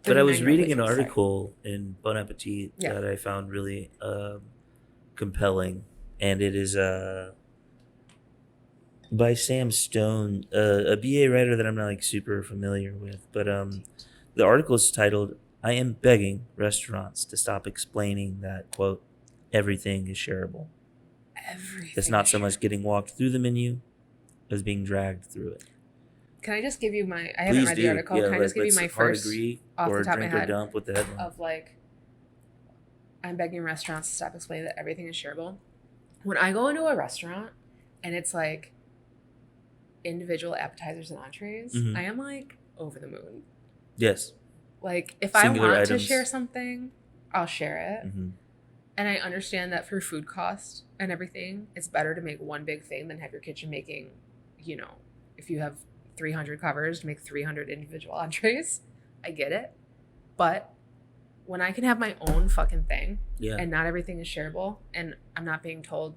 But I was reading plates an on the side. article in Bon Appetit Yeah. that I found really compelling, and it is by Sam Stone, a BA writer that I'm not like super familiar with. But the article is titled, "I am begging restaurants to stop explaining that, quote, everything is shareable. Everything. It's not is so much shared. getting walked through the menu as being dragged through it." Can I just give you my? I haven't Please read do. the article. Yeah, Can I just give you my hard first agree off or the top of my drink or head dump with the headline. of like, I'm begging restaurants to stop explaining that everything is shareable. When I go into a restaurant and it's like individual appetizers and entrees, Mhm. I am like over the moon. Yes. Like if Singular I want items. to share something, I'll share it. Mm-hmm. And I understand that for food cost and everything, it's better to make one big thing than have your kitchen making, you know, if you have 300 covers to make 300 individual entrees. I get it. But when I can have my own fucking thing and not everything is shareable and I'm not being told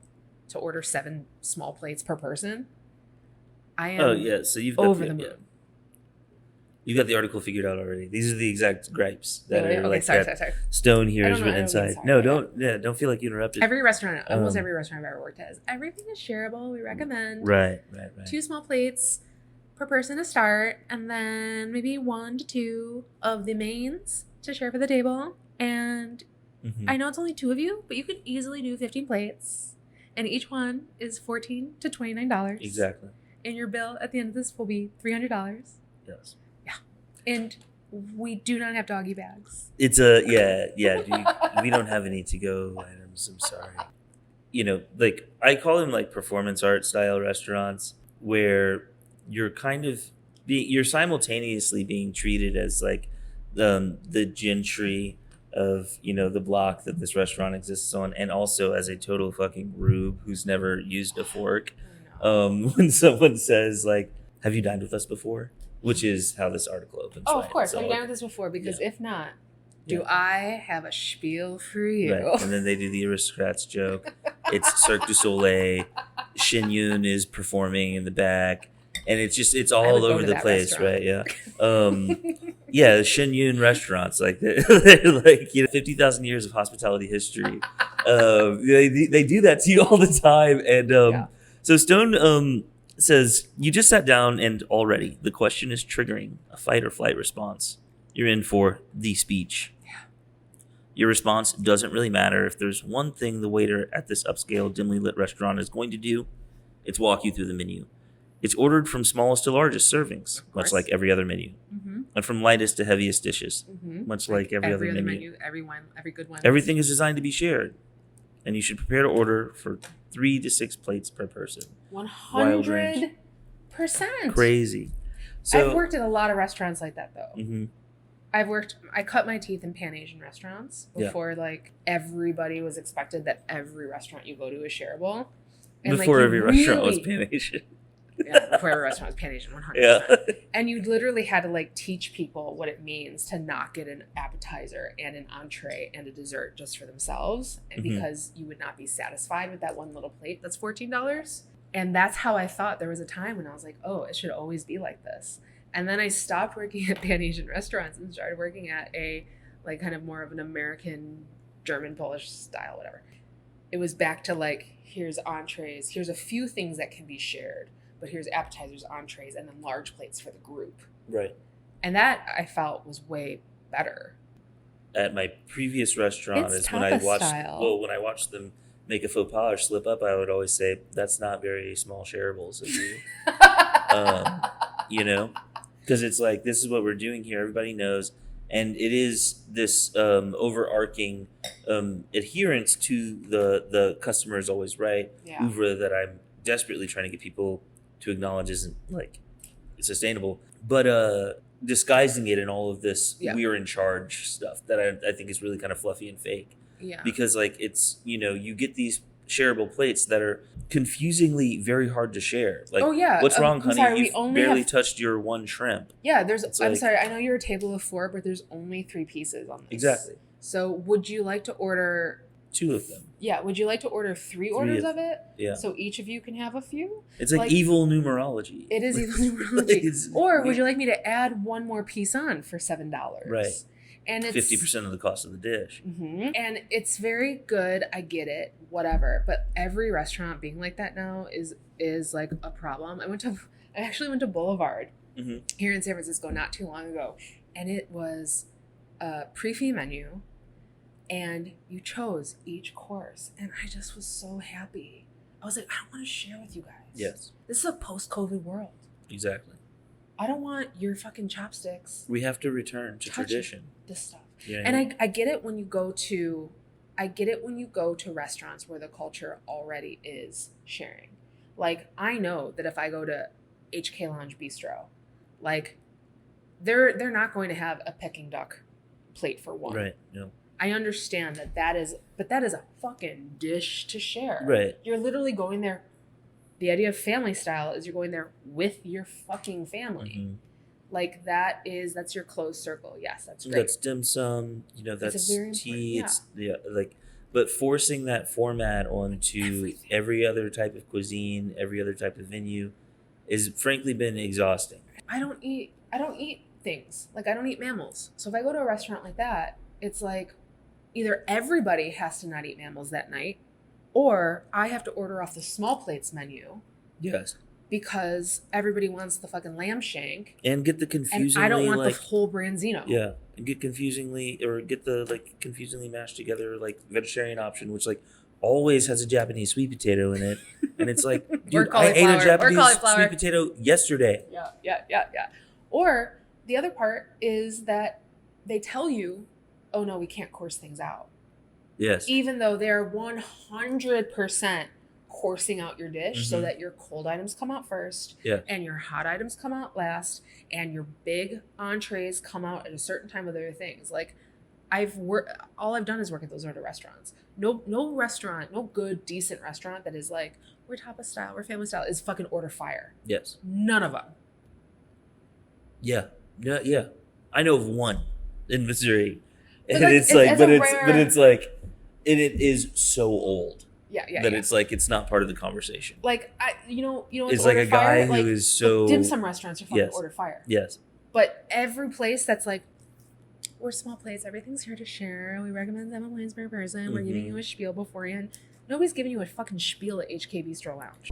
to order 7 small plates per person, I am So you've got over the moon. Yeah. You got the article figured out already. These are the exact gripes that Really? are Okay, like sorry. Stone here is I don't written know, inside. sorry, No, yeah. don't feel like you interrupted. Every restaurant, almost every restaurant I've ever worked at is everything is shareable. We recommend Right. 2 small plates per person to start, and then maybe 1 to 2 of the mains to share for the table. And I know it's only 2 of you, but you could easily do 15 plates, and each one is $14 to $29. Exactly. And your bill at the end of this will be $300. Yes. Yeah. And we do not have doggy bags. It's we don't have any to-go items. I'm sorry. You know, like I call them like performance art style restaurants where you're kind of you're simultaneously being treated as like the gentry of, you know, the block that this restaurant exists on, and also as a total fucking rube who's never used a fork. When someone says like, "Have you dined with us before?" Which is how this article opens. Oh, right? of course. So, I've done this before, because if not, do I have a spiel for you? Right. And then they do the aristocrats joke. It's Cirque du Soleil. Shin Yun is performing in the back. And it's all over the place, restaurant. Right? Yeah. The Shin Yun restaurants, like they're like, 50,000 years of hospitality history. They do that to you all the time. And so Stone says, you just sat down and already the question is triggering a fight or flight response. You're in for the speech. Your response doesn't really matter. If there's one thing the waiter at this upscale, dimly lit restaurant is going to do, it's walk you through the menu. It's ordered from smallest to largest servings, much like every other menu. Mm-hmm. And from lightest to heaviest dishes, much like every other menu. Every wine, every good wine. Everything is designed to be shared. And you should prepare to order for 3 to 6 plates per person. 100%. Crazy. So, I've worked at a lot of restaurants like that, though. Mm-hmm. I cut my teeth in Pan-Asian restaurants before, like, everybody was expected that every restaurant you go to is shareable. And before every restaurant was Pan-Asian. Yeah, before every restaurant was Pan-Asian, 100%. Yeah. And you literally had to, like, teach people what it means to not get an appetizer and an entree and a dessert just for themselves, and because you would not be satisfied with that one little plate that's $14. And that's how I thought. There was a time when I was like, oh, it should always be like this. And then I stopped working at Pan-Asian restaurants and started working at a, like, kind of more of an American, German, Polish style, whatever. It was back to, like, here's entrees, here's a few things that can be shared, but here's appetizers, entrees, and then large plates for the group. Right. And that, I felt, was way better. At my previous restaurant It's is when I watched style. when I watched them make a faux pas or slip up, I would always say, that's not very small shareables of you. You know? Because it's like, this is what we're doing here. Everybody knows. And it is this overarching adherence to the customer is always right oeuvre that I'm desperately trying to get people to acknowledge isn't, like, sustainable. But disguising it in all of this we're in charge stuff that I think is really kind of fluffy and fake. Yeah. Because, like, it's, you know, you get these shareable plates that are confusingly very hard to share. Like, what's wrong, honey? Sorry, You've barely touched your one shrimp. Yeah, I'm sorry, I know you're a table of 4, but there's only 3 pieces on this. Exactly. So would you like to order 2 of them? Yeah, would you like to order 3 orders of it? Yeah. So each of you can have a few? It's like evil numerology. It is evil numerology. Or would you like me to add one more piece on for $7? Right. And it's 50% of the cost of the dish. Mm-hmm. And it's very good. I get it, whatever. But every restaurant being like that now is like a problem. I actually went to Boulevard here in San Francisco not too long ago, and it was a pre-fee menu, and you chose each course, and I just was so happy. I was like, I want to share with you guys. Yes. This is a post-COVID world. Exactly. I don't want your fucking chopsticks. We have to return to tradition. This stuff. Yeah. And I get it when you go to restaurants where the culture already is sharing. Like, I know that if I go to HK Lounge Bistro, like they're not going to have a Peking duck plate for one. Right. No. I understand that is a fucking dish to share. Right. You're literally going there. The idea of family style is you're going there with your fucking family. Mm-hmm. Like that's your closed circle. Yes, that's great. That's dim sum, that's tea. Yeah. But forcing that format onto every other type of cuisine, every other type of venue is frankly been exhausting. I don't eat things. Like, I don't eat mammals. So if I go to a restaurant like that, it's like either everybody has to not eat mammals that night, or I have to order off the small plates menu. Yes. Because everybody wants the fucking lamb shank. And get the confusingly, and I don't want the whole branzino. Yeah. And get the confusingly mashed together vegetarian option, which always has a Japanese sweet potato in it. And it's like, dude, I ate a Japanese sweet potato yesterday. Yeah. Or the other part is that they tell you, oh no, we can't course things out. Yes. Even though they're 100% coursing out your dish so that your cold items come out first, and your hot items come out last, and your big entrees come out at a certain time with other things. Like, all I've done is work at those sort of restaurants. No restaurant, no good, decent restaurant that is like, we're tapas style, we're family style, is fucking order fire. Yes. None of them. Yeah. I know of one in Missouri. But and it is so old. Yeah. It's not part of the conversation. Like, it's like a guy who is so dim sum restaurants are fucking order fire. Yes. But every place that's like, we're small plates, everything's here to share. We recommend 7 plates per person. We're giving you a spiel beforehand. Nobody's giving you a fucking spiel at HK Bistro Lounge.